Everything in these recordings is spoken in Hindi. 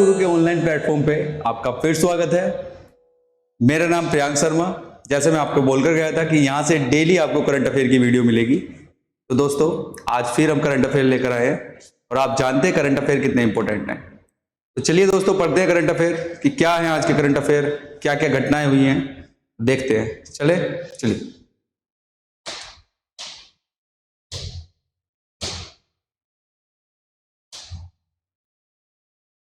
गुरु के ऑनलाइन प्लेटफॉर्म पे आपका फिर स्वागत है। मेरा नाम प्रियांक शर्मा। जैसे मैं आपको बोलकर गया था कि यहाँ से डेली आपको करंट अफेयर की वीडियो मिलेगी, तो दोस्तों आज फिर हम करंट अफेयर लेकर आए हैं और आप जानते हैं करंट अफेयर कितने इंपॉर्टेंट हैं। तो चलिए दोस्तों पढ़ते हैं करंट अफेयर कि क्या है आज के करंट अफेयर, क्या क्या घटनाएं हुई हैं, देखते हैं। चलिए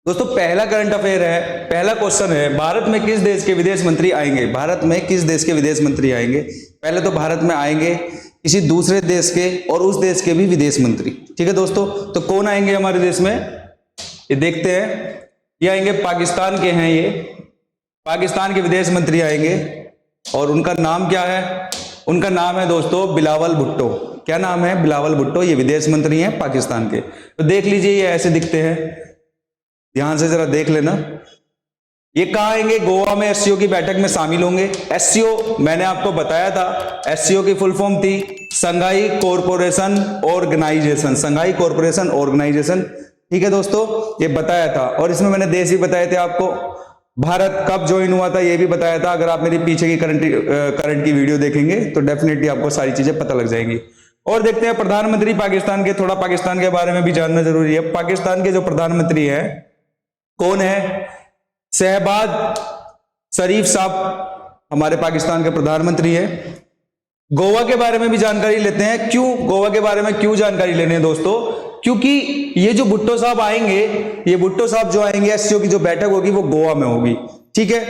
दोस्तों, पहला करंट अफेयर है, पहला क्वेश्चन है, भारत में किस देश के विदेश मंत्री आएंगे? भारत में किस देश के विदेश मंत्री आएंगे? पहले तो भारत में आएंगे किसी दूसरे देश के और उस देश के भी विदेश मंत्री। ठीक है दोस्तों, तो कौन आएंगे हमारे देश में, ये देखते हैं। ये आएंगे पाकिस्तान के हैं, ये पाकिस्तान के विदेश मंत्री आएंगे और उनका नाम क्या है? उनका नाम है दोस्तों बिलावल भुट्टो। क्या नाम है? बिलावल भुट्टो। ये विदेश मंत्री हैं पाकिस्तान के। तो देख लीजिए ये ऐसे दिखते हैं, ध्यान से जरा देख लेना। ये कहाँ आएंगे? गोवा में एससीओ की बैठक में शामिल होंगे। एससीओ मैंने आपको बताया था, एससीओ की फुल फॉर्म थी Shanghai cooperation organisation. Shanghai cooperation organisation, ठीक है दोस्तों, ये बताया था। और इसमें मैंने देश भी बताए थे आपको, भारत कब ज्वाइन हुआ था ये भी बताया था। अगर आप मेरी पीछे की करंट की वीडियो देखेंगे तो डेफिनेटली आपको सारी चीजें पता लग जाएंगी। और देखते हैं प्रधानमंत्री पाकिस्तान के, थोड़ा पाकिस्तान के बारे में भी जानना जरूरी है। पाकिस्तान के जो प्रधानमंत्री हैं कौन है? शहबाज शरीफ साहब हमारे पाकिस्तान के प्रधानमंत्री है। गोवा के बारे में भी जानकारी लेते हैं। क्यों गोवा के बारे में क्यों जानकारी लेने हैं दोस्तों? क्योंकि ये जो भुट्टो साहब आएंगे, ये भुट्टो साहब जो आएंगे, एससीओ की जो बैठक होगी वो गोवा में होगी। ठीक है,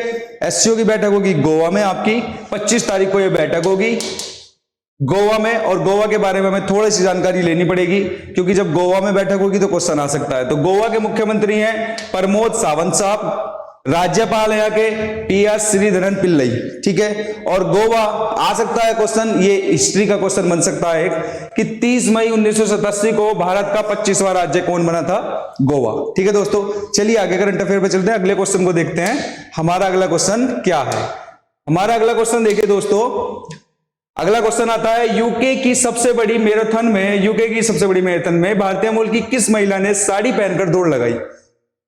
एससीओ की बैठक होगी गोवा में, आपकी 25 तारीख को ये बैठक होगी गोवा में। और गोवा के बारे में हमें थोड़ी सी जानकारी लेनी पड़ेगी क्योंकि जब गोवा में बैठक होगी तो क्वेश्चन आ सकता है। तो गोवा के मुख्यमंत्री हैं प्रमोद सावंत साहब, राज्यपाल यहाँ के टी.एस. श्रीधरन पिल्लई। ठीक है, और गोवा आ सकता है क्वेश्चन, ये हिस्ट्री का क्वेश्चन बन सकता है कि 30 मई 1987 को भारत का 25वां राज्य कौन बना था? गोवा। ठीक है दोस्तों, चलिए आगे करंट अफेयर पे चलते हैं, अगले क्वेश्चन को देखते हैं। हमारा अगला क्वेश्चन क्या है? हमारा अगला क्वेश्चन देखिए दोस्तों, अगला क्वेश्चन आता है यूके की सबसे बड़ी मैराथन में भारतीय मूल की किस महिला ने साड़ी पहनकर दौड़ लगाई?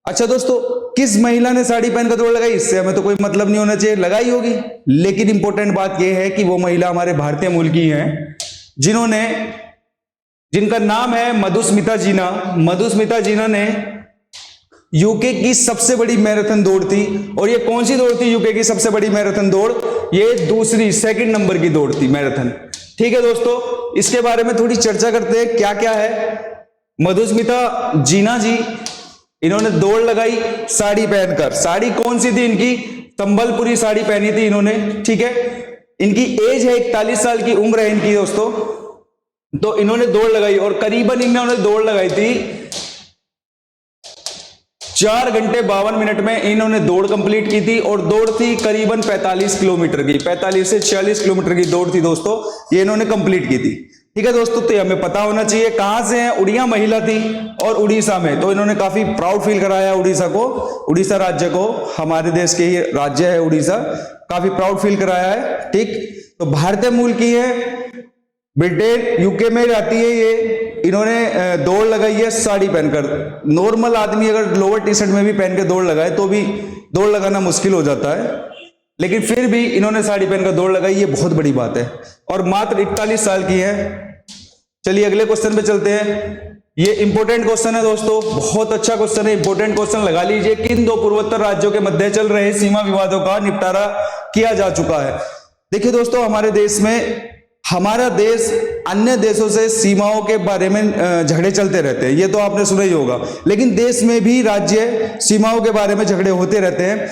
अच्छा दोस्तों, किस महिला ने साड़ी पहनकर दौड़ लगाई? इससे हमें तो कोई मतलब नहीं होना चाहिए, लगाई होगी, लेकिन इंपॉर्टेंट बात यह है कि वो महिला हमारे भारतीय मूल की है जिनका नाम है मधुस्मिता जीना। मधुस्मिता जीना ने यूके की सबसे बड़ी मैराथन दौड़ थी। और ये कौन सी दौड़ थी यूके की सबसे बड़ी मैराथन दौड़? ये सेकंड नंबर की दौड़ थी मैराथन। ठीक है दोस्तों, इसके बारे में थोड़ी चर्चा करते हैं क्या क्या है। मधुस्मिता जीना जी, इन्होंने दौड़ लगाई साड़ी पहनकर। साड़ी कौन सी थी इनकी? संबलपुरी साड़ी पहनी थी इन्होंने। ठीक है, इनकी एज है 41 साल की उम्र है इनकी दोस्तों। तो इन्होंने दौड़ लगाई और करीबन इन्होंने दौड़ लगाई थी 4 घंटे 52 मिनट में इन्होंने दौड़ कंप्लीट की थी। और दौड़ थी करीबन 45 किलोमीटर की, 45 से 46 किलोमीटर की दौड़ थी दोस्तों, ये इन्होंने कंप्लीट की थी। ठीक है दोस्तों, तो हमें पता होना चाहिए कहां से है। उड़िया महिला थी और उड़ीसा में। तो इन्होंने काफी प्राउड फील कराया उड़ीसा को, उड़ीसा राज्य को, हमारे देश के ही राज्य है उड़ीसा, काफी प्राउड फील कराया है। ठीक, तो भारतीय मूल की है, ब्रिटेन यूके में रहती है ये। इन्होंने दौड़ लगाई है साड़ी पहनकर। नॉर्मल आदमी अगर लोअर टी शर्ट में भी पहन के दौड़ लगाए तो भी दौड़ लगाना मुश्किल हो जाता है, लेकिन फिर भी इन्होंने साड़ी पहनकर दौड़ लगाई, ये बहुत बड़ी बात है। और मात्र 41 साल की है। चलिए अगले क्वेश्चन पे चलते हैं। ये इंपॉर्टेंट क्वेश्चन है दोस्तों, बहुत अच्छा क्वेश्चन है, इंपॉर्टेंट क्वेश्चन लगा लीजिए। किन 2 पूर्वोत्तर राज्यों के मध्य चल रहे सीमा विवादों का निपटारा किया जा चुका है? देखिए दोस्तों, हमारा देश अन्य देशों से सीमाओं के बारे में झगड़े चलते रहते हैं, ये तो आपने सुना ही होगा। लेकिन देश में भी राज्य सीमाओं के बारे में झगड़े होते रहते हैं।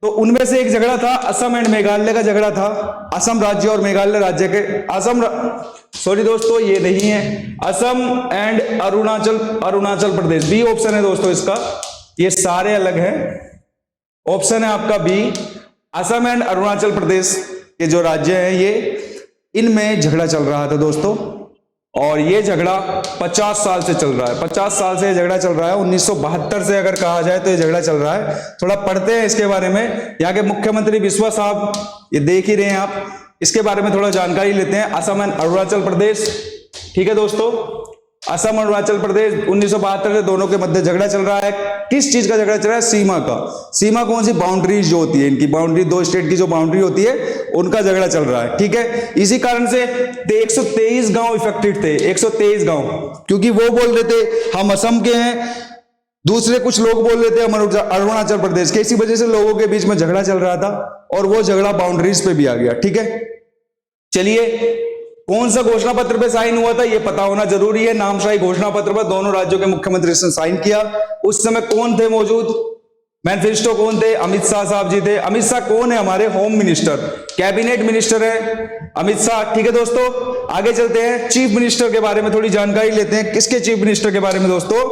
तो उनमें से एक झगड़ा था असम एंड मेघालय का झगड़ा था। असम राज्य और मेघालय राज्य के सॉरी दोस्तों, ये नहीं है, Assam and Arunachal Pradesh. B option है दोस्तों इसका, ये सारे अलग हैं। ऑप्शन है आपका बी, असम एंड अरुणाचल प्रदेश के जो राज्य हैं ये, इनमें झगड़ा चल रहा था दोस्तों। और ये झगड़ा 50 साल से चल रहा है, 50 साल से झगड़ा चल रहा है। 1972 से अगर कहा जाए तो ये झगड़ा चल रहा है। थोड़ा पढ़ते हैं इसके बारे में। यहाँ के मुख्यमंत्री बिस्वा साहब, ये देख ही रहे हैं आप, इसके बारे में थोड़ा जानकारी लेते हैं। असम एंड अरुणाचल प्रदेश, ठीक है दोस्तों, असम अरुणाचल प्रदेश 1972 से दोनों के मध्य झगड़ा चल रहा है। किस चीज का झगड़ा चल रहा है? सीमा का। सीमा कौन सी? बाउंड्रीज जो होती है, इनकी बाउंड्री, दो स्टेट की जो बाउंड्री होती है उनका झगड़ा चल रहा है, ठीक है। इसी कारण से 123 गांव इफेक्टेड थे, 123 गांव, क्योंकि वो बोल रहे थे हम असम के हैं, दूसरे कुछ लोग बोल रहे थे हम अरुणाचल प्रदेश के। इसी वजह से लोगों के बीच में झगड़ा चल रहा था और वो झगड़ा बाउंड्रीज पे भी आ गया, ठीक है। चलिए, कौन सा घोषणा पत्र पे साइन हुआ था ये पता होना जरूरी है। नामशाही घोषणा पत्र पर दोनों राज्यों के मुख्यमंत्री ने साइन किया। उस समय कौन थे मौजूद? मैनिफेस्टो कौन थे? अमित शाह साहब जी थे। अमित शाह कौन है? हमारे होम मिनिस्टर, कैबिनेट मिनिस्टर है अमित शाह, ठीक है दोस्तों। आगे चलते हैं, चीफ मिनिस्टर के बारे में थोड़ी जानकारी लेते हैं। किसके चीफ मिनिस्टर के बारे में दोस्तों?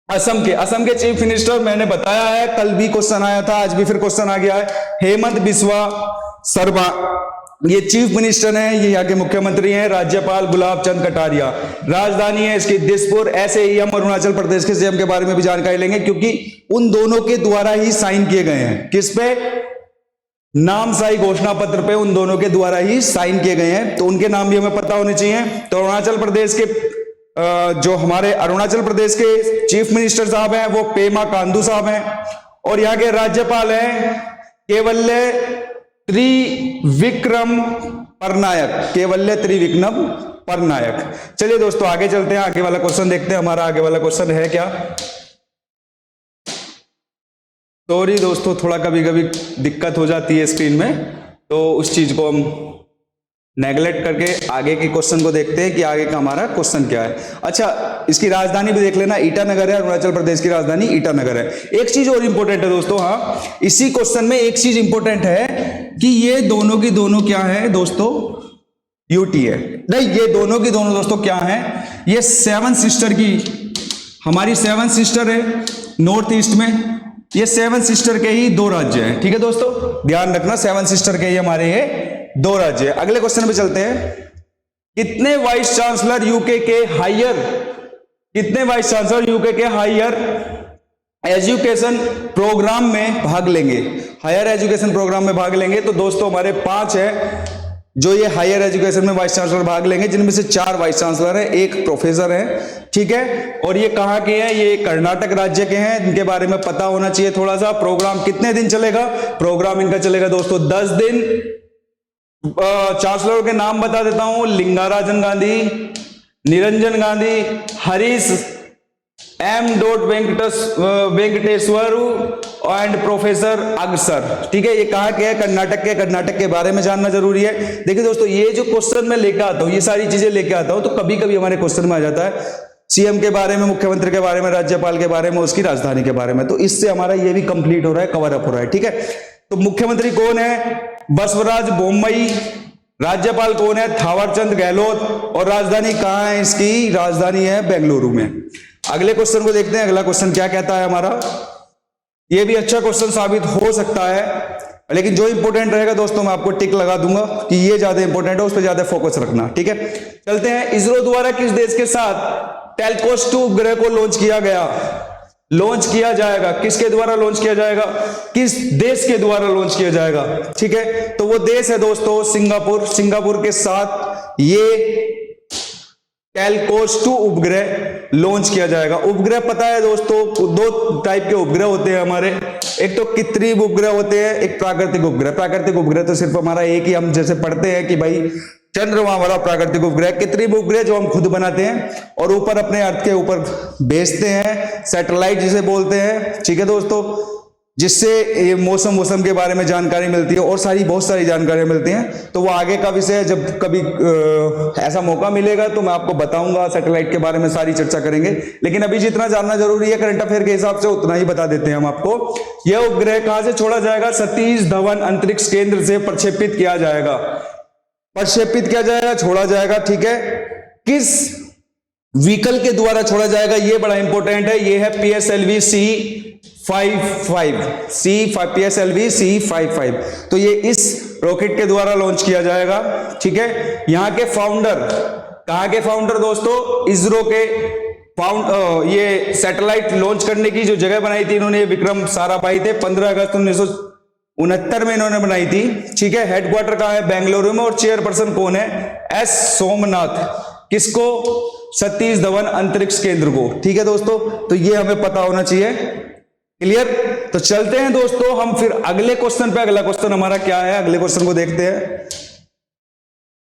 असम के। असम के चीफ मिनिस्टर मैंने बताया है, कल भी क्वेश्चन आया था, आज भी फिर क्वेश्चन आ गया है, हेमंत बिस्वा शर्मा, ये चीफ मिनिस्टर हैं, ये यहाँ के मुख्यमंत्री हैं। राज्यपाल गुलाब चंद कटारिया। राजधानी है इसकी दिसपुर। ऐसे ही हम अरुणाचल प्रदेश के सीएम के बारे में भी जानकारी लेंगे, क्योंकि उन दोनों के द्वारा ही साइन किए गए हैं। किस पे? नामशाही घोषणा पत्र पे उन दोनों के द्वारा ही साइन किए गए हैं, तो उनके नाम भी हमें पता होने चाहिए। तो अरुणाचल प्रदेश के जो हमारे अरुणाचल प्रदेश के चीफ मिनिस्टर साहब हैं वो पेमा खांडू साहब हैं, और यहाँ के राज्यपाल हैं केवल्य त्रिविक्रम परनायक, केवल्य त्रिविक्रम परनायक। चलिए दोस्तों आगे चलते हैं, आगे वाला क्वेश्चन देखते हैं। हमारा आगे वाला क्वेश्चन है क्या? सॉरी दोस्तों, थोड़ा कभी कभी दिक्कत हो जाती है स्क्रीन में, तो उस चीज को हम नेगलेक्ट करके आगे के क्वेश्चन को देखते हैं कि आगे का हमारा क्वेश्चन क्या है। अच्छा, इसकी राजधानी भी देख लेना, ईटानगर है। अरुणाचल प्रदेश की राजधानी ईटानगर है। एक चीज और इंपॉर्टेंट है दोस्तों, हाँ, इसी क्वेश्चन में एक चीज इंपॉर्टेंट है कि ये दोनों की दोनों क्या है दोस्तों? यूटी है। नहीं, ये दोनों की दोनों दोस्तों क्या है? ये सेवन सिस्टर की, हमारी सेवन सिस्टर है नॉर्थ ईस्ट में, ये सेवन सिस्टर के ही दो राज्य हैं, ठीक है दोस्तों, ध्यान रखना, सेवन सिस्टर के ही हमारे ये दो राज्य। अगले क्वेश्चन पे चलते हैं। कितने वाइस चांसलर यूके के हायर, कितने वाइस चांसलर यूके के हायर एजुकेशन प्रोग्राम में भाग लेंगे? हायर एजुकेशन प्रोग्राम में भाग लेंगे तो दोस्तों हमारे 5 है जो ये हायर एजुकेशन में वाइस चांसलर भाग लेंगे, जिनमें से 4 वाइस चांसलर है, 1 प्रोफेसर है, ठीक है। और ये कहाँ के हैं? ये कर्नाटक राज्य के हैं, इनके बारे में पता होना चाहिए थोड़ा सा। प्रोग्राम कितने दिन चलेगा? प्रोग्राम इनका चलेगा दोस्तों 10 दिन। चांसलर के नाम बता देता हूं, Lingarajan Gandhi, Niranjan Gandhi, Harish M. Venkateshwar and professor अग्सर, ठीक है। ये कहाँ के हैं? कर्नाटक के। कर्नाटक के बारे में जानना जरूरी है। देखिए दोस्तों, ये जो क्वेश्चन मैं लेकर आता हूं, ये सारी चीजें लेकर आता हूं, तो कभी कभी हमारे क्वेश्चन में आ जाता है सीएम के बारे में, मुख्यमंत्री के बारे में, राज्यपाल के बारे में, उसकी राजधानी के बारे में, तो इससे हमारा ये भी कंप्लीट हो रहा है, कवर अप हो रहा है, ठीक है। तो मुख्यमंत्री कौन है? बसवराज बोम्मई। राज्यपाल कौन है? थावरचंद गहलोत। और राजधानी कहां है इसकी? राजधानी है बेंगलुरु में। अगले क्वेश्चन को देखते हैं। अगला क्वेश्चन क्या कहता है हमारा? ये भी अच्छा क्वेश्चन साबित हो सकता है, लेकिन जो इंपॉर्टेंट रहेगा दोस्तों मैं आपको टिक लगा दूंगा कि ये ज्यादा इंपॉर्टेंट है, उस पर ज्यादा फोकस रखना, ठीक है। चलते हैं। इसरो द्वारा किस देश के साथ टेलकोस 2 उपग्रह को लॉन्च किया गया? लॉन्च किया जाएगा, किसके द्वारा लॉन्च किया जाएगा? किस देश के द्वारा लॉन्च किया जाएगा, ठीक है। तो वो देश है दोस्तों सिंगापुर। सिंगापुर के साथ ये टेलकोस 2 उपग्रह लॉन्च किया जाएगा। उपग्रह पता है दोस्तों, 2 टाइप के उपग्रह होते हैं हमारे, एक तो कृत्रिम उपग्रह होते हैं, एक प्राकृतिक उपग्रह। प्राकृतिक उपग्रह तो सिर्फ हमारा एक ही, हम जैसे पढ़ते हैं कि भाई चंद्रमा वाला प्राकृतिक उपग्रह। कृत्रिम उपग्रह जो हम खुद बनाते हैं और ऊपर अपने अर्थ के ऊपर भेजते हैं, सैटेलाइट जिसे बोलते हैं, ठीक है दोस्तों, जिससे ये मौसम के बारे में जानकारी मिलती है और बहुत सारी जानकारियां मिलती हैं। तो वो आगे का विषय है, जब कभी ऐसा मौका मिलेगा तो मैं आपको बताऊंगा, सैटेलाइट के बारे में सारी चर्चा करेंगे। लेकिन अभी जितना जानना जरूरी है करंट अफेयर के हिसाब से उतना ही बता देते हैं हम आपको। यह उपग्रह कहां से छोड़ा जाएगा? सतीश धवन अंतरिक्ष केंद्र से प्रक्षेपित किया जाएगा। प्रक्षेपित किया जाएगा, छोड़ा जाएगा, ठीक है। किस व्हीकल के द्वारा छोड़ा जाएगा? ये बड़ा इंपॉर्टेंट है। ये है PSLV C55। तो ये इस रॉकेट के द्वारा लॉन्च किया जाएगा, ठीक है। यहां के फाउंडर, कहां के फाउंडर दोस्तों? इसरो के ये सैटेलाइट लॉन्च करने की जो जगह बनाई थी इन्होंने, विक्रम साराभाई थे। 15 अगस्त 1969 में इन्होंने बनाई थी, ठीक है। हेडक्वार्टर कहां है? बेंगलुरु में। और चेयरपर्सन कौन है? S सोमनाथ। किसको? सतीश धवन अंतरिक्ष केंद्र को। ठीक है दोस्तों, तो ये हमें पता होना चाहिए। क्लियर? तो चलते हैं दोस्तों हम फिर अगले क्वेश्चन पे। अगला क्वेश्चन हमारा क्या है, अगले क्वेश्चन को देखते हैं।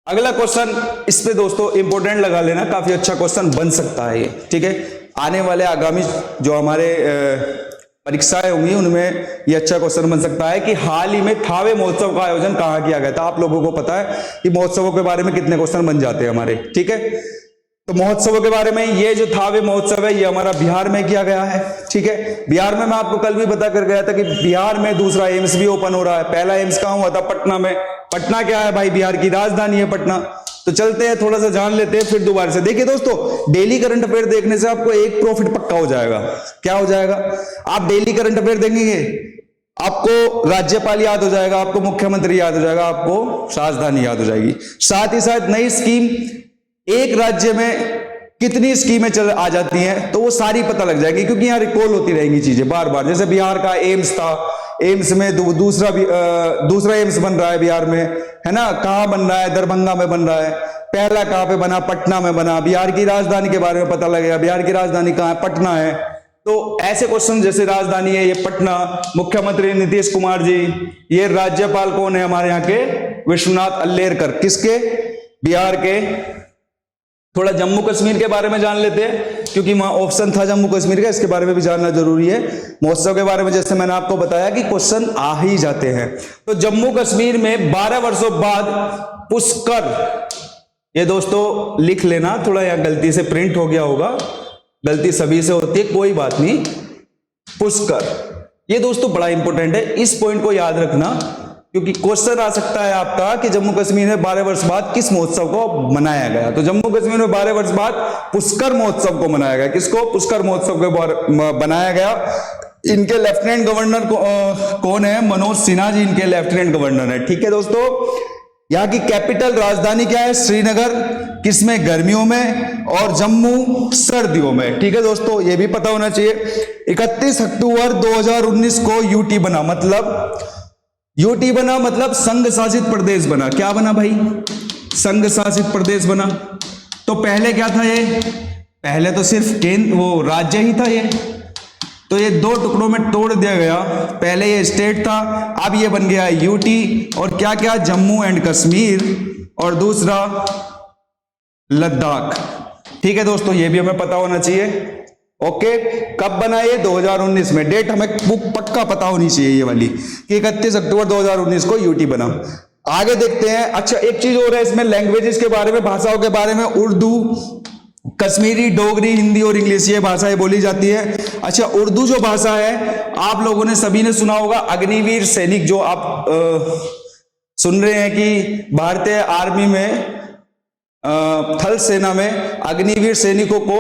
अगला क्वेश्चन, इस पे दोस्तों इंपोर्टेंट लगा लेना, काफी अच्छा क्वेश्चन बन सकता है ये। ठीक है, आने वाले आगामी जो हमारे परीक्षाएं होंगी उनमें ये अच्छा क्वेश्चन बन सकता है कि हाल ही में थावे महोत्सव का आयोजन कहां किया गया था। आप लोगों को पता है कि महोत्सवों के बारे में कितने क्वेश्चन बन जाते हैं हमारे। ठीक है, तो महोत्सवों के बारे में, ये जो थावे महोत्सव है ये हमारा बिहार में किया गया है। ठीक है, बिहार में मैं आपको कल भी बता कर गया था कि बिहार में दूसरा एम्स भी ओपन हो रहा है। पहला एम्स कहां हुआ था? पटना में। पटना क्या है भाई? बिहार की राजधानी है पटना। तो चलते हैं थोड़ा सा जान लेते हैं, फिर दोबारा से देखिए दोस्तों, डेली करंट अफेयर देखने से आपको एक प्रॉफिट पक्का हो जाएगा। क्या हो जाएगा? आप डेली करंट अफेयर देखेंगे, आपको राज्यपाल याद हो जाएगा, आपको मुख्यमंत्री याद हो जाएगा, आपको राजधानी याद हो जाएगी। साथ ही साथ नई स्कीम, एक राज्य में कितनी स्कीमें चल आ जाती हैं तो वो सारी पता लग जाएगी, क्योंकि यहां रिकॉल होती रहेंगी चीजें बार बार। जैसे बिहार का एम्स था, एम्स में दूसरा एम्स बन रहा है बिहार में, है ना? कहां बन रहा है? दरभंगा में बन रहा है। पहला कहां पे बना? पटना में बना। बिहार की राजधानी के बारे में पता लगेगा, बिहार की राजधानी कहां है? पटना है। तो ऐसे क्वेश्चन, जैसे राजधानी है ये पटना, मुख्यमंत्री नीतीश कुमार जी, ये राज्यपाल कौन है हमारे यहाँ के? विश्वनाथ अल्लेरकर। किसके? बिहार के। थोड़ा जम्मू कश्मीर के बारे में जान लेते हैं, क्योंकि वहां ऑप्शन था जम्मू कश्मीर का, इसके बारे में भी जानना जरूरी है। महोत्सव के बारे में जैसे मैंने आपको बताया कि क्वेश्चन आ ही जाते हैं। तो जम्मू कश्मीर में 12 वर्षों बाद पुष्कर, ये दोस्तों लिख लेना, थोड़ा यहां गलती से प्रिंट हो गया होगा, गलती सभी से होती है, कोई बात नहीं। पुष्कर, ये दोस्तों बड़ा इंपॉर्टेंट है, इस पॉइंट को याद रखना, क्योंकि क्वेश्चन आ सकता है आपका कि जम्मू कश्मीर में 12 वर्ष बाद किस महोत्सव को मनाया गया। तो जम्मू कश्मीर में 12 वर्ष बाद पुष्कर महोत्सव को मनाया गया। किसको? पुष्कर महोत्सव को बनाया गया। इनके लेफ्टिनेंट गवर्नर कौन है? मनोज सिन्हा जी इनके लेफ्टिनेंट गवर्नर है। ठीक है दोस्तों, यहाँ की कैपिटल राजधानी क्या है? श्रीनगर। किसमें? गर्मियों में, और जम्मू सर्दियों में। ठीक है दोस्तों, ये भी पता होना चाहिए। 31 अक्टूबर 2019 को यूटी बना, मतलब यूटी बना मतलब संघ शासित प्रदेश बना। क्या बना भाई? संघ शासित प्रदेश बना। तो पहले क्या था ये? पहले तो सिर्फ केंद्र, वो राज्य ही था ये, तो ये दो टुकड़ों में तोड़ दिया गया। पहले ये स्टेट था, अब ये बन गया यूटी। और क्या क्या? जम्मू एंड कश्मीर, और दूसरा लद्दाख। ठीक है दोस्तों, ये भी हमें पता होना चाहिए। ओके, कब बना ये? 2019 में। डेट हमें पक्का पता होनी चाहिए ये वाली, कि 31 अक्टूबर 2019 को यूटी बना। आगे देखते हैं। अच्छा, एक चीज और है इसमें, लैंग्वेजेस के बारे में, भाषाओं के बारे में। उर्दू, कश्मीरी, डोगरी, हिंदी और इंग्लिश, ये भाषाएं बोली जाती है। अच्छा, उर्दू जो भाषा है, आप लोगों ने सभी ने सुना होगा, अग्निवीर सैनिक, जो आप सुन रहे हैं कि भारतीय आर्मी में, थल सेना में अग्निवीर सैनिकों को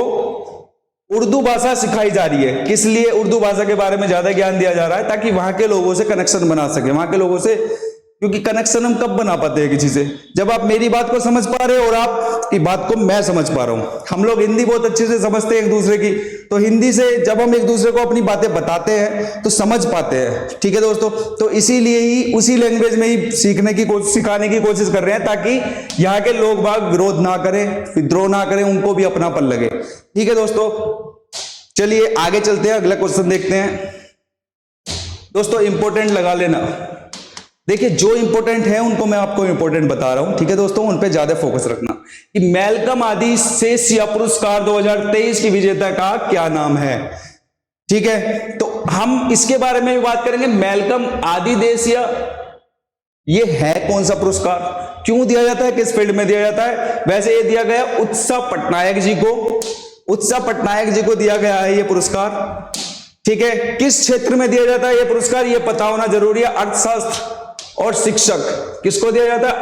उर्दू भाषा सिखाई जा रही है। किस लिए उर्दू भाषा के बारे में ज्यादा ज्ञान दिया जा रहा है? ताकि वहां के लोगों से कनेक्शन बना सके, वहां के लोगों से, क्योंकि कनेक्शन हम कब बना पाते हैं किसी से? जब आप मेरी बात को समझ पा रहे हो और आपकी बात को मैं समझ पा रहा हूं। हम लोग हिंदी बहुत अच्छे से समझते हैं एक दूसरे की, तो हिंदी से जब हम एक दूसरे को अपनी बातें बताते हैं तो समझ पाते हैं। ठीक है दोस्तों, तो इसीलिए ही उसी लैंग्वेज में ही सिखाने की कोशिश कर रहे हैं, ताकि यहाँ के लोग बाग विरोध ना करें, विद्रोह ना करें, उनको भी अपनापन लगे। ठीक है दोस्तों, चलिए आगे चलते हैं, अगला क्वेश्चन देखते हैं। दोस्तों इंपॉर्टेंट लगा लेना, देखिए जो इंपॉर्टेंट है उनको मैं आपको इंपॉर्टेंट बता रहा हूं। ठीक है दोस्तों, उन पे ज्यादा फोकस रखना। कि मैल्कम आदि सेसिया पुरस्कार 2023 की विजेता का क्या नाम है? ठीक है, तो हम इसके बारे में भी बात करेंगे। मैल्कम आदि देसिया, ये है कौन सा पुरस्कार, क्यों दिया जाता है, किस फील्ड में दिया जाता है? वैसे ये दिया गया उत्सव पटनायक जी को, उत्सव पटनायक जी को दिया गया है ये पुरस्कार। ठीक है, किस क्षेत्र में दिया जाता है ये पुरस्कार, ये पता होना जरूरी है। अर्थशास्त्र और शिक्षक, किसको दिया जाता है?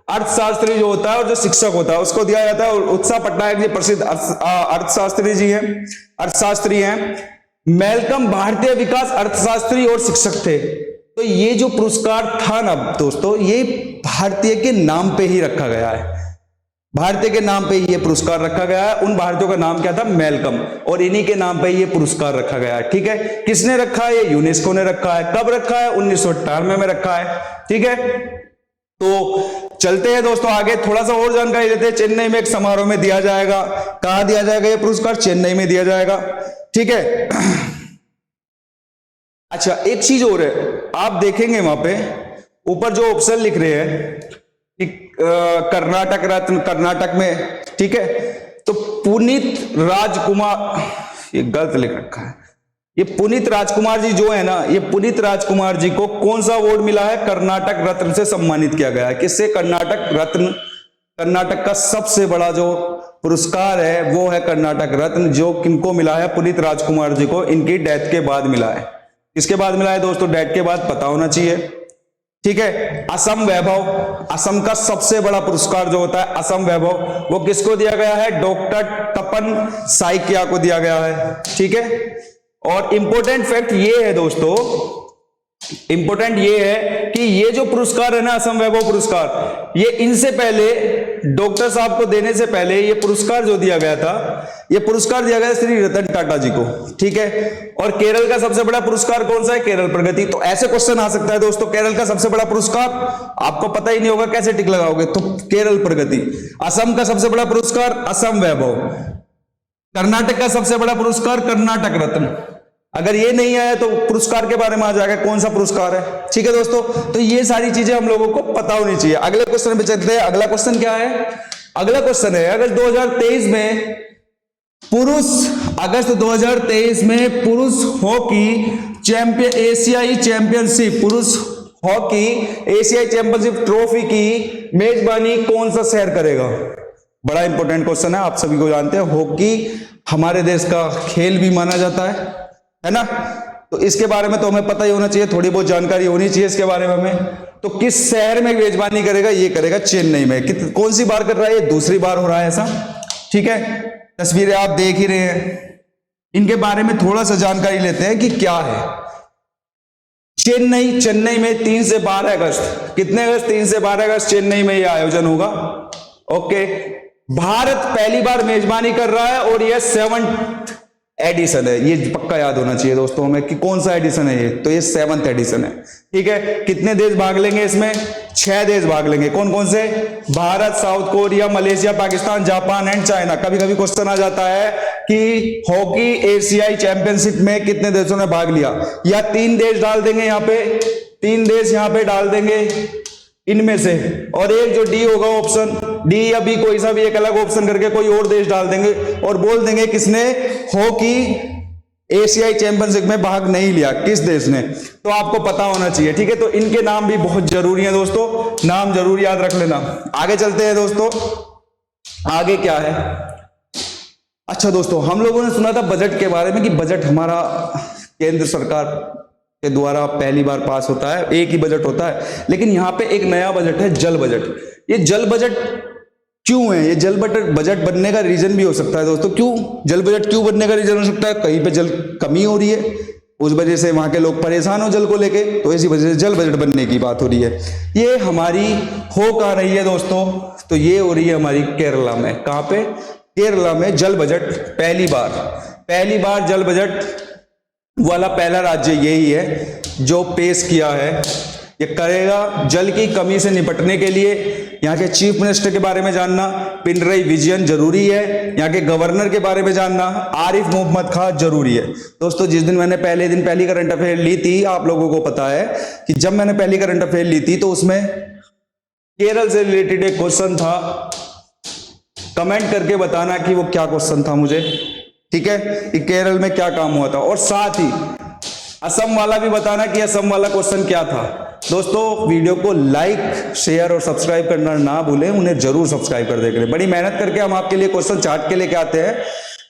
अर्थशास्त्री जो होता है और जो शिक्षक होता है उसको दिया जाता है। और उत्सव पटनायक जी प्रसिद्ध अर्थशास्त्री जी हैं, अर्थशास्त्री हैं। मैल्कम भारतीय विकास अर्थशास्त्री और शिक्षक थे। तो ये जो पुरस्कार था ना दोस्तों, ये भारतीय के नाम पे ही रखा गया है, भारतीय के नाम पे ही ये पुरस्कार रखा गया है। उन भारतीयों का नाम क्या था? मैल्कम, और इन्हीं के नाम पे ये पुरस्कार रखा गया है। ठीक है, किसने रखा है? ये यूनेस्को ने रखा है। कब रखा है? 1998 में रखा है। ठीक है, तो चलते हैं दोस्तों आगे, थोड़ा सा और जानकारी देते हैं। चेन्नई में एक समारोह में दिया जाएगा। कहां दिया जाएगा ये पुरस्कार? चेन्नई में दिया जाएगा, ठीक है। अच्छा, एक चीज और है, आप देखेंगे वहां पे ऊपर जो ऑप्शन लिख रहे हैं कि कर्नाटक रत्न, कर्नाटक में, ठीक है। तो पुनीत राजकुमार, ये गलत लिख रखा है, ये पुनीत राजकुमार जी जो है ना, ये पुनीत राजकुमार जी को कौन सा अवार्ड मिला है? कर्नाटक रत्न से सम्मानित किया गया है। किससे? कर्नाटक रत्न। कर्नाटक का सबसे बड़ा जो पुरस्कार है वो है कर्नाटक रत्न, जो किनको मिला है? पुनीत राजकुमार जी को, इनकी डेथ के बाद मिला है। किसके बाद मिला है दोस्तों? डेथ के बाद, पता होना चाहिए, ठीक है। असम वैभव, असम का सबसे बड़ा पुरस्कार जो होता है असम वैभव, वो किसको दिया गया है? डॉक्टर तपन साइकिया को दिया गया है, ठीक है। और इंपॉर्टेंट फैक्ट ये है दोस्तों, इंपॉर्टेंट ये है कि ये जो पुरस्कार है ना, असम वैभव पुरस्कार, ये इनसे पहले डॉक्टर साहब को देने से पहले ये पुरस्कार जो दिया गया था, ये पुरस्कार दिया गया श्री रतन टाटा जी को, ठीक है। और केरल का सबसे बड़ा पुरस्कार कौन सा है? केरल प्रगति। तो ऐसे क्वेश्चन आ सकता है दोस्तों, केरल का सबसे बड़ा पुरस्कार आपको पता ही नहीं होगा, कैसे टिक लगाओगे? तो केरल प्रगति। असम का सबसे बड़ा पुरस्कार असम वैभव। कर्नाटक का सबसे बड़ा पुरस्कार कर्नाटक रत्न। अगर ये नहीं आया तो पुरस्कार के बारे में आ जाएगा कौन सा पुरस्कार है, ठीक है दोस्तों। तो ये सारी चीजें हम लोगों को पता होनी चाहिए। अगले क्वेश्चन पे चलते हैं। अगला क्वेश्चन क्या है? अगला क्वेश्चन है, अगस्त 2023 में पुरुष, अगस्त 2023 में पुरुष हॉकी चैंपियन, एशियाई चैंपियनशिप, पुरुष हॉकी एशियाई चैंपियनशिप ट्रॉफी की मेजबानी कौन सा शहर करेगा? बड़ा इंपॉर्टेंट क्वेश्चन है, आप सभी को जानते हैं हॉकी हमारे देश का खेल भी माना जाता है ना। तो इसके बारे में तो हमें पता ही होना चाहिए, थोड़ी बहुत जानकारी होनी चाहिए इसके बारे में हमें। तो किस शहर में मेजबानी करेगा? ये करेगा चेन्नई में। कौन सी बार कर रहा है? ये दूसरी बार हो रहा है ऐसा, ठीक है। तस्वीरें आप देख ही रहे हैं, इनके बारे में थोड़ा सा जानकारी लेते हैं कि क्या है। चेन्नई में 3 से 12 अगस्त, कितने अगस्त? 3 से 12 अगस्त चेन्नई में यह आयोजन होगा, ओके। भारत पहली बार मेजबानी कर रहा है और यह 7th एडिशन है। ये पक्का याद होना चाहिए दोस्तों हमें कि कौन सा एडिशन है ये, तो ये 7th एडिशन है, ठीक है। कितने देश भाग लेंगे इसमें? 6 देश भाग लेंगे। कौन कौन से? Bharat, south Korea, Malaysia, Pakistan, Japan and China. कभी कभी क्वेश्चन आ जाता है कि हॉकी एशियाई चैंपियनशिप में कितने देशों ने भाग लिया, या 3 देश डाल देंगे यहाँ पे, 3 देश यहाँ पे डाल देंगे इनमें से, और एक जो डी होगा ऑप्शन डी या बी, कोई सा भी एक अलग ऑप्शन करके कोई और देश डाल देंगे और बोल देंगे किसने हॉकी एशियाई चैंपियनशिप में भाग नहीं लिया, किस देश ने। तो आपको पता होना चाहिए, ठीक है। तो इनके नाम भी बहुत जरूरी है दोस्तों, नाम जरूर याद रख लेना। आगे चलते हैं दोस्तों, आगे क्या है? अच्छा दोस्तों, हम लोगों ने सुना था बजट के बारे में कि बजट हमारा केंद्र सरकार के द्वारा पहली बार पास होता है, एक ही बजट होता है, लेकिन यहाँ पे एक नया बजट है, जल बजट। ये जल बजट क्यों है? ये जल बजट बनने का रीजन भी हो सकता है दोस्तों। क्यों जल बजट क्यों बनने का रीजन हो सकता है? कहीं पे जल कमी हो रही है, उस वजह से वहां के लोग परेशान हो जल को लेके, तो इसी वजह से जल बजट बनने की बात हो रही है। ये हमारी हो कहाँ रही है दोस्तों? तो ये हो रही है हमारी केरला में। कहाँ पे? केरला में जल बजट पहली बार जल बजट वाला पहला राज्य यही है जो पेश किया है। ये करेगा जल की कमी से निपटने के लिए। यहाँ के चीफ मिनिस्टर के बारे में जानना, पिनरई विजयन जरूरी है। यहाँ के गवर्नर के बारे में जानना, आरिफ मोहम्मद खान जरूरी है। दोस्तों जिस दिन मैंने पहली करंट अफेयर ली थी, आप लोगों को पता है कि जब मैंने पहली करंट अफेयर ली थी तो उसमें केरल से रिलेटेड एक क्वेश्चन था। कमेंट करके बताना कि वो क्या क्वेश्चन था मुझे, ठीक है, कि केरल में क्या काम हुआ था। और साथ ही असम वाला भी बताना कि असम वाला क्वेश्चन क्या था। दोस्तों वीडियो को लाइक, शेयर और सब्सक्राइब करना ना भूलें, उन्हें जरूर सब्सक्राइब कर दें। बड़ी मेहनत करके हम आपके लिए क्वेश्चन चार्ट के लेके आते हैं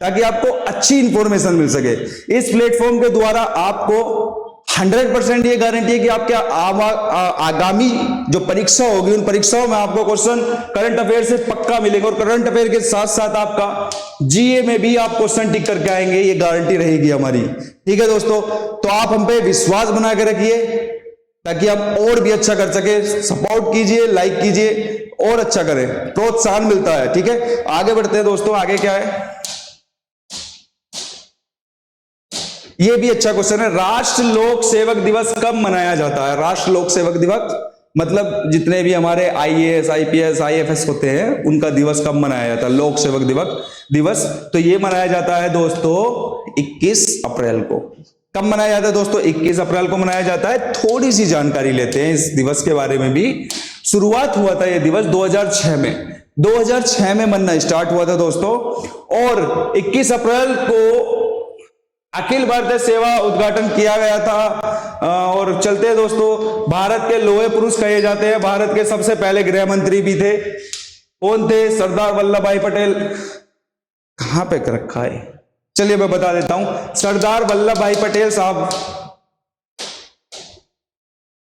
ताकि आपको अच्छी इंफॉर्मेशन मिल सके। इस प्लेटफॉर्म के द्वारा आपको 100% ये गारंटी है कि आपके आगामी जो परीक्षा होगी उन परीक्षाओं में आपको क्वेश्चन करंट अफेयर से पक्का मिलेगा, और करंट अफेयर के साथ साथ आपका जीए में भी आप क्वेश्चन टिक करके आएंगे, ये गारंटी रहेगी हमारी, ठीक है दोस्तों। तो आप हम पे विश्वास बना के रखिए ताकि आप और भी अच्छा कर सके। सपोर्ट कीजिए, लाइक कीजिए और अच्छा करें, प्रोत्साहन मिलता है, ठीक है। आगे बढ़ते हैं दोस्तों, आगे क्या है? ये भी अच्छा क्वेश्चन है। राष्ट्र लोक सेवक दिवस कब मनाया जाता है? राष्ट्र लोक सेवक दिवस मतलब जितने भी हमारे आईएएस, आईपीएस, आईएफएस होते हैं उनका दिवस कब मनाया जाता है? लोक सेवक दिवस। तो ये मनाया जाता है दोस्तों 21 अप्रैल को। कब मनाया जाता है दोस्तों? 21 अप्रैल को मनाया जाता है। थोड़ी सी जानकारी लेते हैं इस दिवस के बारे में भी। शुरुआत हुआ था ये दिवस 2006 में। 2006 में मनना स्टार्ट हुआ था दोस्तों, और 21 अप्रैल को अखिल भारतीय सेवा उद्घाटन किया गया था। और चलते हैं दोस्तों, भारत के लोहे पुरुष कहे जाते हैं। भारत के सबसे पहले गृह मंत्री भी थे। कौन थे? सरदार वल्लभ भाई पटेल। कहां पे रखा है? चलिए मैं बता देता हूं। सरदार वल्लभ भाई पटेल साहब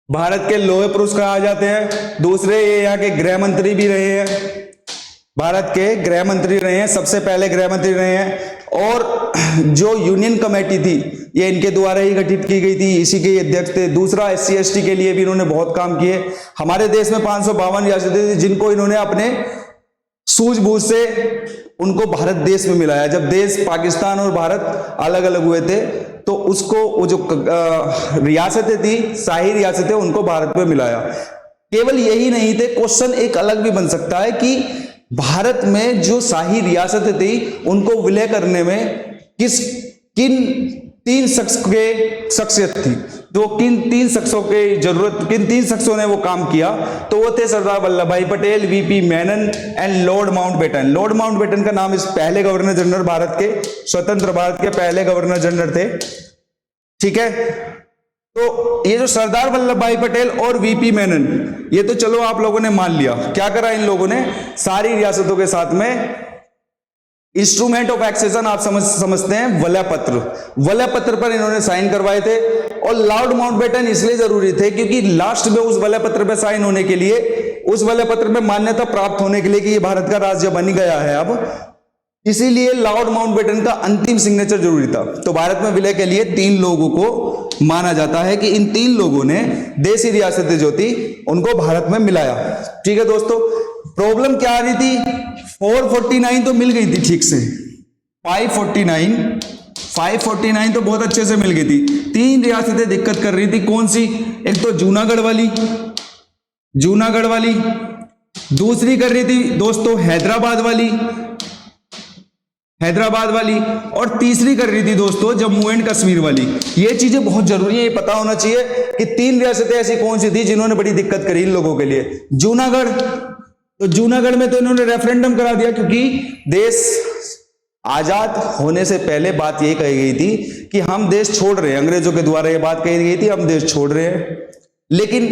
भारत के लोहे पुरुष कहा जाते हैं। दूसरे ये यहाँ के गृह मंत्री भी रहे हैं, भारत के गृह मंत्री रहे हैं, सबसे पहले गृह मंत्री रहे हैं। और जो यूनियन कमेटी थी ये इनके द्वारा ही गठित की गई थी, इसी के अध्यक्ष थे। दूसरा SC ST के लिए भी इन्होंने बहुत काम किए। हमारे देश में 552 रियासतें थी जिनको इन्होंने अपने सूझबूझ से उनको भारत देश में मिलाया। जब देश पाकिस्तान और भारत अलग अलग हुए थे तो उसको वो जो रियासतें थी, शाही रियासतें, उनको भारत में मिलाया। केवल यही नहीं थे, क्वेश्चन एक अलग भी बन सकता है कि भारत में जो शाही रियासतें थी उनको विलय करने में किन तीन शख्सियत थी, तो किन तीन शख्सों की जरूरत, किन तीन शख्सों ने वो काम किया? तो वो थे सरदार वल्लभ भाई Patel, VP Menon and Lord Mountbatten. Lord Mountbatten का नाम इस पहले गवर्नर जनरल, भारत के स्वतंत्र भारत के पहले गवर्नर जनरल थे। ठीक है, तो ये जो सरदार वल्लभ भाई पटेल और VP मेनन, ये तो चलो आप लोगों ने मान लिया। क्या करा इन लोगों ने? सारी रियासतों के साथ में इंस्ट्रूमेंट ऑफ एक्सेशन आप समझते हैं, वलय पत्र पर इन्होंने साइन करवाए थे। और लॉर्ड माउंटबेटन इसलिए जरूरी थे क्योंकि लास्ट में उस वलय पत्र पर साइन होने के लिए, उस वलय पत्र में मान्यता प्राप्त होने के लिए कि ये भारत का राज्य बन गया है अब, इसीलिए लॉर्ड माउंटबेटन का अंतिम सिग्नेचर जरूरी था। तो भारत में विलय के लिए 3 लोगों को माना जाता है कि इन 3 लोगों ने देशी रियासतें जो थी उनको भारत में मिलाया। ठीक है दोस्तों, प्रॉब्लम क्या आ रही थी? 449 तो मिल गई थी ठीक से, 549 तो बहुत अच्छे से मिल गई थी। 3 रियासतें दिक्कत कर रही थी। कौन सी? एक तो जूनागढ़ वाली, दूसरी कर रही थी दोस्तों हैदराबाद वाली, और तीसरी कर रही थी दोस्तों जम्मू एंड कश्मीर वाली। ये चीजें बहुत जरूरी है, ये पता होना चाहिए कि 3 रियासतें ऐसी कौन सी थी जिन्होंने बड़ी दिक्कत करी इन लोगों के लिए। जूनागढ़, तो जूनागढ़ में तो इन्होंने रेफरेंडम करा दिया क्योंकि देश आजाद होने से पहले बात यही कही गई थी कि हम देश छोड़ रहे हैं। अंग्रेजों के द्वारा यह बात कही गई थी हम देश छोड़ रहे हैं, लेकिन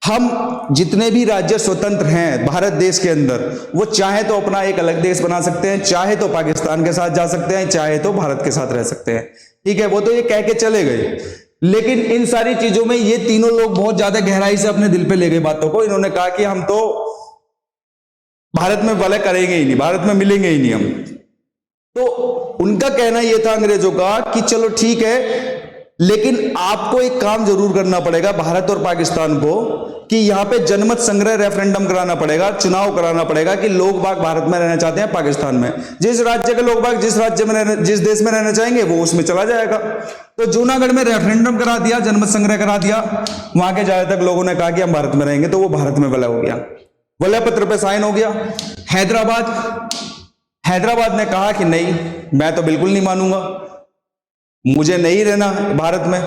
हम जितने भी राज्य स्वतंत्र हैं भारत देश के अंदर, वो चाहे तो अपना एक अलग देश बना सकते हैं, चाहे तो पाकिस्तान के साथ जा सकते हैं, चाहे तो भारत के साथ रह सकते हैं। ठीक है, वो तो ये कह के चले गए, लेकिन इन सारी चीजों में ये तीनों लोग बहुत ज्यादा गहराई से अपने दिल पे ले गए बातों को। इन्होंने कहा कि हम तो भारत में विलय करेंगे ही नहीं, भारत में मिलेंगे ही नहीं हम। तो उनका कहना यह था अंग्रेजों का कि चलो ठीक है, लेकिन आपको एक काम जरूर करना पड़ेगा भारत और पाकिस्तान को, कि यहां पे जनमत संग्रह रेफरेंडम कराना पड़ेगा, चुनाव कराना पड़ेगा कि लोग बाग भारत में रहना चाहते हैं पाकिस्तान में। जिस राज्य के लोग बाग जिस देश में रहना चाहेंगे वो उसमें चला जाएगा। तो जूनागढ़ में रेफरेंडम करा दिया, जनमत संग्रह करा दिया, वहां के ज्यादातर लोगों ने कहा कि हम भारत में रहेंगे, तो वो भारत में विलय हो गया, विलय पत्र पे साइन हो गया। हैदराबाद ने कहा कि नहीं, मैं तो बिल्कुल नहीं मानूंगा, मुझे नहीं रहना भारत में।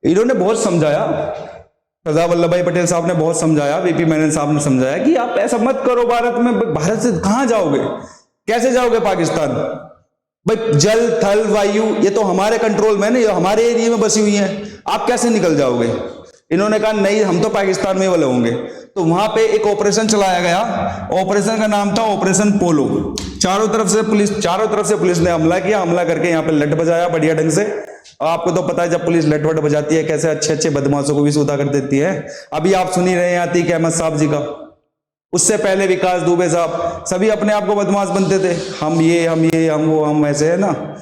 इन्होंने बहुत समझाया, सरदार वल्लभ भाई पटेल साहब ने बहुत समझाया, VP मेनन साहब ने समझाया कि आप ऐसा मत करो भारत में, भारत से कहां जाओगे, कैसे जाओगे पाकिस्तान? भाई जल थल वायु ये तो हमारे कंट्रोल में नहीं, हमारे एरिया में बसी हुई है, आप कैसे निकल जाओगे? इन्होंने कहा नहीं, हम तो पाकिस्तान में वाले होंगे। तो वहां पे एक ऑपरेशन चलाया गया, ऑपरेशन का नाम था ऑपरेशन पोलो। चारों तरफ से पुलिस ने हमला किया, हमला करके यहाँ पे लट बजाया बढ़िया ढंग से। आपको तो पता है जब पुलिस लट वट बजाती है कैसे अच्छे अच्छे बदमाशों को भी सूता कर देती है। अभी आप सुन ही रहे हैं आतिक अहमद साहब जी का, उससे पहले विकास दुबे साहब, सभी अपने आप को बदमाश बनते थे, हम ये हम वो हम वैसे, है ना।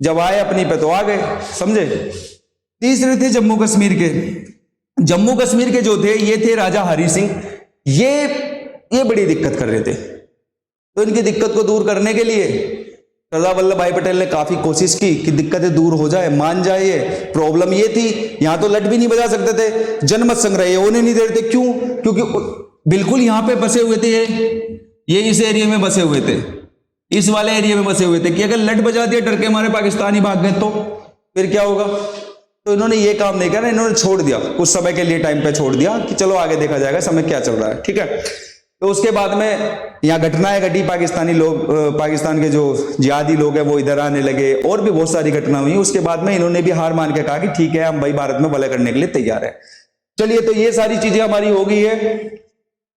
जब आए अपनी पे तो आ गए, समझे। तीसरे थे जम्मू कश्मीर के जो थे ये थे राजा हरि सिंह। ये बड़ी दिक्कत कर रहे थे, तो इनकी दिक्कत को दूर करने के लिए सरदार वल्लभ भाई पटेल ने काफी कोशिश की कि दिक्कतें दूर हो जाए, मान जाए। ये प्रॉब्लम ये थी, यहां तो लट भी नहीं बजा सकते थे, जनमत संग्रह ये होने नहीं दे रहे थे। क्यों? क्योंकि बिल्कुल यहां पे बसे हुए थे, ये इस एरिया में बसे हुए थे, इस वाले एरिया में बसे हुए थे कि अगर लट बजा दिया डर के हमारे पाकिस्तानी भाग गए तो फिर क्या होगा। तो इन्होंने ये काम नहीं करा, इन्होंने छोड़ दिया, कुछ समय के लिए टाइम पे छोड़ दिया कि चलो आगे देखा जाएगा समय क्या चल रहा है, ठीक है। तो उसके बाद में यहाँ घटनाएं घटी, पाकिस्तानी लोग, पाकिस्तान के जो जिहादी लोग हैं वो इधर आने लगे, और भी बहुत सारी घटना हुई। उसके बाद में इन्होंने भी हार मान के कहा कि ठीक है हम भाई भारत में विलय करने के लिए तैयार है। चलिए, तो ये सारी चीजें हमारी हो गई है,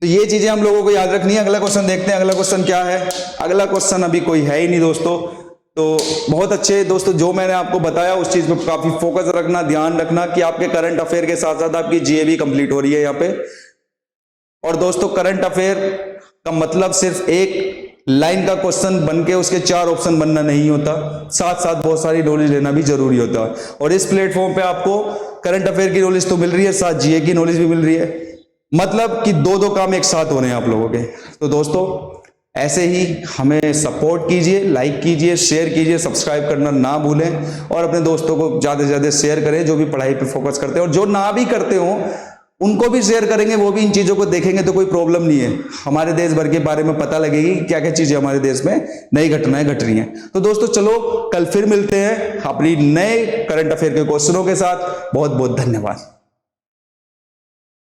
तो ये चीजें हम लोगों को याद रखनी है। अगला क्वेश्चन देखते हैं, अगला क्वेश्चन क्या है। अगला क्वेश्चन अभी कोई है ही नहीं दोस्तों, तो बहुत अच्छे दोस्तों, जो मैंने आपको बताया उस चीज पे काफी फोकस रखना, ध्यान रखना कि आपके करंट अफेयर के साथ साथ आपकी जीए भी कंप्लीट हो रही है यहाँ पे। और दोस्तों करंट अफेयर का मतलब सिर्फ एक लाइन का क्वेश्चन बन के उसके 4 ऑप्शन बनना नहीं होता, साथ साथ बहुत सारी नॉलेज लेना भी जरूरी होता है। और इस प्लेटफॉर्म पे आपको करंट अफेयर की नॉलेज तो मिल रही है, साथ जीए की नॉलेज भी मिल रही है, मतलब कि दो काम एक साथ हो रहे हैं आप लोगों के। तो दोस्तों ऐसे ही हमें सपोर्ट कीजिए, लाइक कीजिए, शेयर कीजिए, सब्सक्राइब करना ना भूलें, और अपने दोस्तों को ज्यादा से ज्यादा शेयर करें जो भी पढ़ाई पे फोकस करते हैं, और जो ना भी करते हो उनको भी शेयर करेंगे, वो भी इन चीजों को देखेंगे तो कोई प्रॉब्लम नहीं है। हमारे देश भर के बारे में पता लगेगी क्या क्या चीजें हमारे देश में नई घटनाएं घट रही हैं। तो दोस्तों चलो कल फिर मिलते हैं अपनी नए करंट अफेयर के क्वेश्चनों के साथ। बहुत बहुत धन्यवाद।